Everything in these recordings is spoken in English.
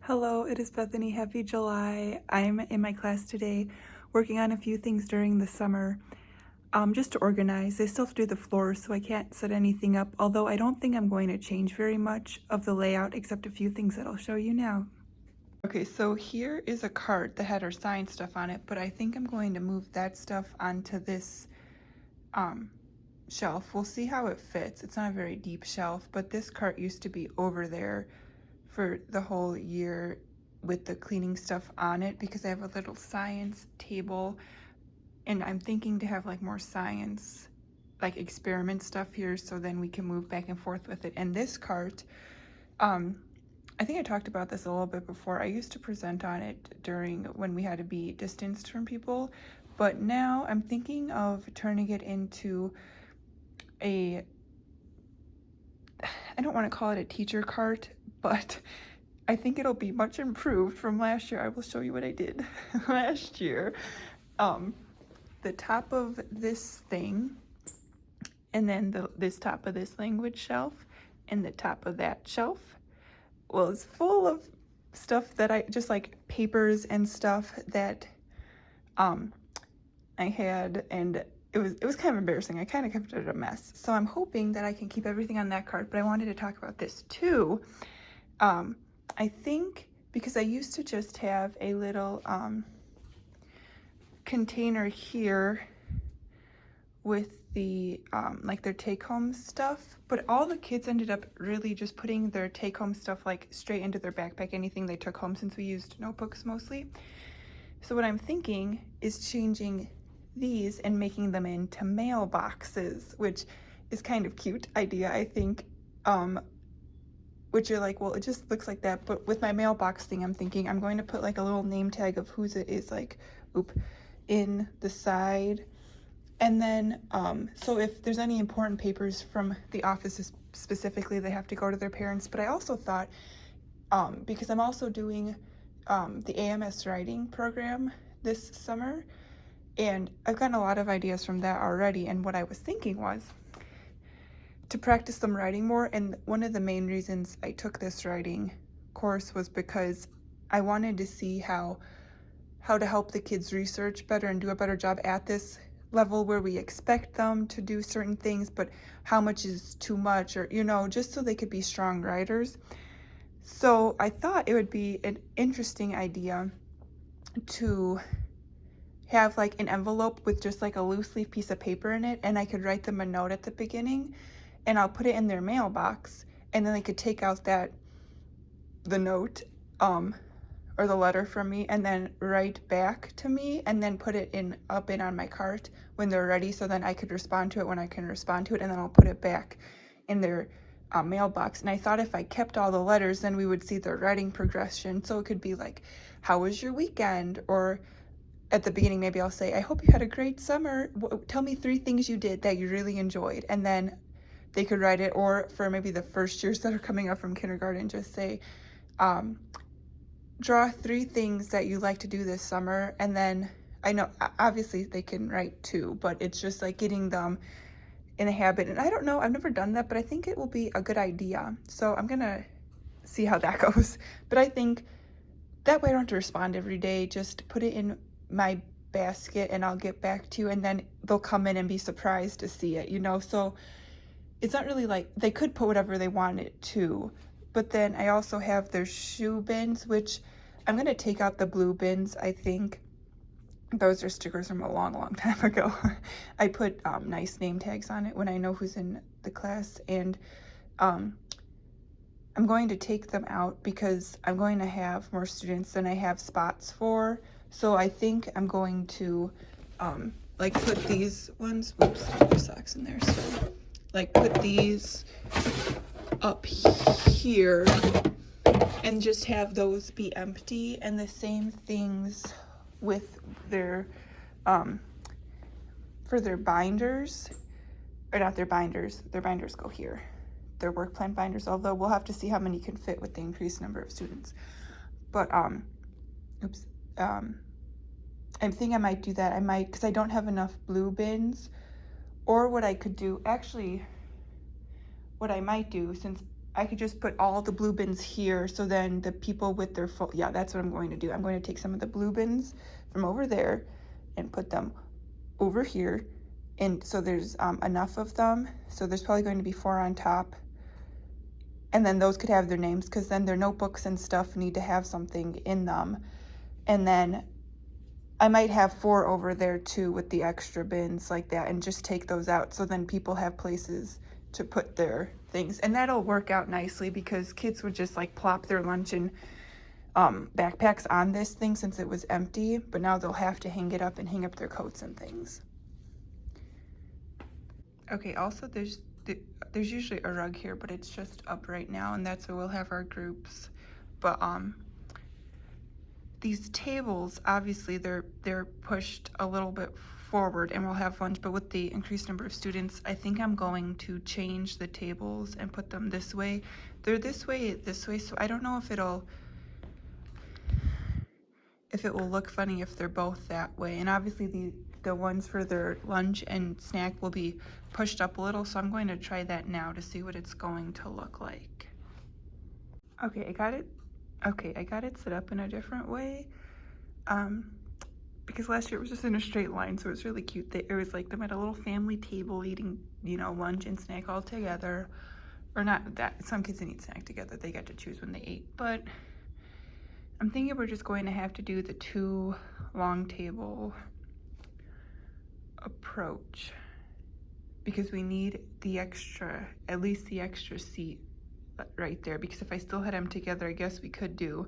Hello, it is Bethany. Happy July. I'm in my class today working on a few things during the summer. Just to organize. I still have to do the floors, so I can't set anything up, although I don't think I'm going to change very much of the layout except a few things that I'll show you now. Okay, so here is a cart that had our science stuff on it, but I think I'm going to move that stuff onto this shelf. We'll see how it fits. It's not a very deep shelf, but this cart used to be over there for the whole year with the cleaning stuff on it because I have a little science table and I'm thinking to have like more science like experiment stuff here so then we can move back and forth with it. And this cart, I think I talked about this a little bit before. I used to present on it during when we had to be distanced from people, but now I'm thinking of turning it into I don't want to call it a teacher cart, but I think it'll be much improved from last year. I will show you what I did last year. The top of this thing, and then this top of this language shelf, and the top of that shelf was full of stuff that I just like papers and stuff that I had, and it was kind of embarrassing. I kind of kept it a mess. So I'm hoping that I can keep everything on that cart, but I wanted to talk about this too. I think because I used to just have a little container here with the like their take-home stuff, but all the kids ended up really just putting their take-home stuff like straight into their backpack, anything they took home, since we used notebooks mostly. So what I'm thinking is changing these and making them into mailboxes, which is kind of cute idea, I think. Which you're like, well, it just looks like that. But with my mailbox thing, I'm thinking I'm going to put like a little name tag of whose it is, like, in the side. And then, so if there's any important papers from the offices specifically, they have to go to their parents. But I also thought, because I'm also doing the AMS writing program this summer, and I've gotten a lot of ideas from that already. And what I was thinking was to practice them writing more. And one of the main reasons I took this writing course was because I wanted to see how to help the kids research better and do a better job at this level where we expect them to do certain things, but how much is too much, or just so they could be strong writers. So I thought it would be an interesting idea to have like an envelope with just like a loose leaf piece of paper in it, and I could write them a note at the beginning, and I'll put it in their mailbox, and then they could take out the note or the letter from me and then write back to me and then put it up on my cart when they're ready, so then I could respond to it when I can respond to it, and then I'll put it back in their mailbox. And I thought if I kept all the letters, then we would see their writing progression. So it could be like, how was your weekend? Or at the beginning, maybe I'll say, I hope you had a great summer. Tell me 3 things you did that you really enjoyed. And then they could write it. Or for maybe the first years that are coming up from kindergarten, just say, draw 3 things that you like to do this summer. And then I know obviously they can write 2, but it's just like getting them in a habit. And I don't know, I've never done that, but I think it will be a good idea. So I'm gonna see how that goes. But I think that way I don't have to respond every day. Just put it in my basket and I'll get back to you, and then they'll come in and be surprised to see it, so it's not really like they could put whatever they wanted to. But then I also have their shoe bins, which I'm going to take out the blue bins. I think those are stickers from a long, long time ago. I put nice name tags on it when I know who's in the class. And I'm going to take them out because I'm going to have more students than I have spots for. So I think I'm going to like put these ones, there's socks in there. So like put these up here and just have those be empty. And the same things with their for their binders, or not their binders go here, their work plan binders, although we'll have to see how many can fit with the increased number of students. But I think I might do that. I might, because I don't have enough blue bins. Or what I could do, actually, what I might do, since I could just put all the blue bins here, so then the people with their full, yeah, that's what I'm going to do. I'm going to take some of the blue bins from over there and put them over here, and so there's enough of them, so there's probably going to be 4 on top, and then those could have their names, because then their notebooks and stuff need to have something in them. And then I might have 4 over there too with the extra bins like that, and just take those out, so then people have places to put their things. And that'll work out nicely, because kids would just like plop their lunch and backpacks on this thing since it was empty, but now they'll have to hang it up and hang up their coats and things. Okay, also there's usually a rug here, but it's just up right now, and that's where we'll have our groups. But these tables, obviously they're pushed a little bit forward, and we'll have lunch, but with the increased number of students, I think I'm going to change the tables and put them this way. They're this way, so I don't know if it will look funny if they're both that way. And obviously the ones for their lunch and snack will be pushed up a little, so I'm going to try that now to see what it's going to look like. Okay, I got it set up in a different way, because last year it was just in a straight line, so it was really cute. It was like them at a little family table eating, you know, lunch and snack all together. Or not that, some kids didn't eat snack together, they got to choose when they ate, but I'm thinking we're just going to have to do the 2 long table approach, because we need the extra, at least the extra seat right there, because if I still had them together, I guess we could do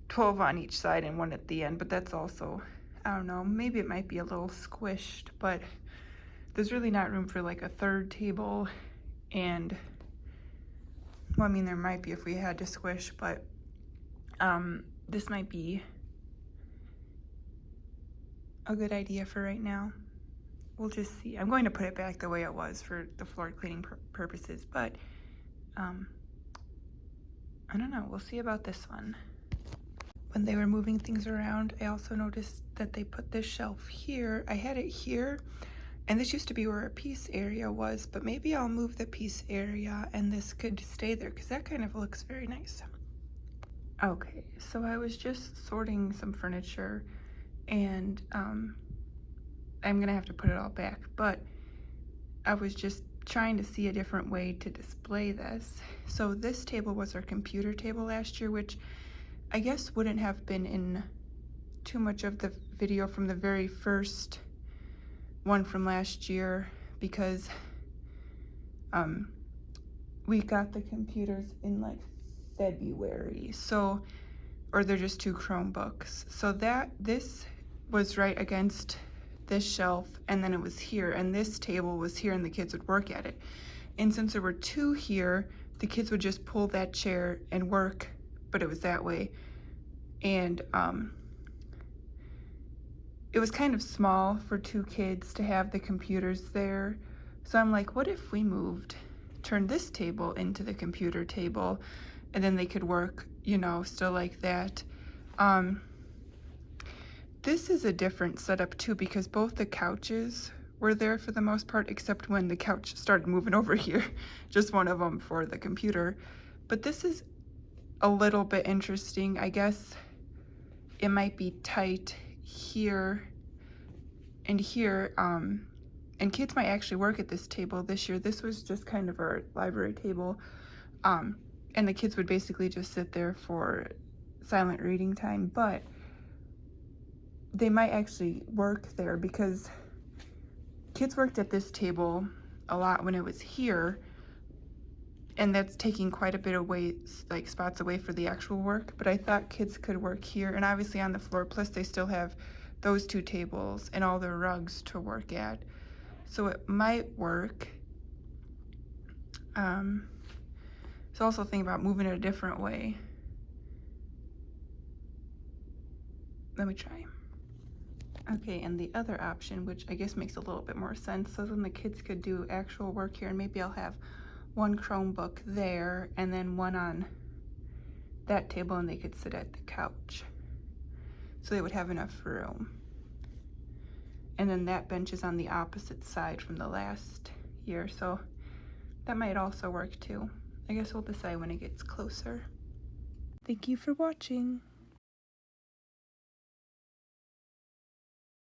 12 on each side and 1 at the end, but that's also, I don't know, maybe it might be a little squished, but there's really not room for like a 3rd table. And well, I mean, there might be if we had to squish, but this might be a good idea for right now. We'll just see. I'm going to put it back the way it was for the floor cleaning purposes, but I don't know, we'll see about this one. When they were moving things around, I also noticed that they put this shelf here. I had it here, and this used to be where a piece area was, but maybe I'll move the piece area and this could stay there, because that kind of looks very nice. Okay, so I was just sorting some furniture, and I'm gonna have to put it all back, but I was just trying to see a different way to display this. So this table was our computer table last year, which I guess wouldn't have been in too much of the video from the very first one from last year, because we got the computers in like February, so, or they're just 2 Chromebooks. So this was right against this shelf, and then it was here, and this table was here, and the kids would work at it. And since there were 2 here, the kids would just pull that chair and work, but it was that way. And it was kind of small for 2 kids to have the computers there. So I'm like, what if we turned this table into the computer table, and then they could work, you know, still like that. This is a different setup too, because both the couches were there for the most part, except when the couch started moving over here, just one of them for the computer. But this is a little bit interesting. I guess it might be tight here and here, and kids might actually work at this table this year. This was just kind of our library table, and the kids would basically just sit there for silent reading time, but they might actually work there, because kids worked at this table a lot when it was here, and that's taking quite a bit of like spots away for the actual work. But I thought kids could work here, and obviously on the floor, plus they still have those 2 tables and all their rugs to work at, so it might work. So also think about moving it a different way. Let me try. Okay, and the other option, which I guess makes a little bit more sense, so then the kids could do actual work here, and maybe I'll have 1 Chromebook there and then 1 on that table, and they could sit at the couch, so they would have enough room. And then that bench is on the opposite side from the last year, so that might also work too. I guess we'll decide when it gets closer. Thank you for watching.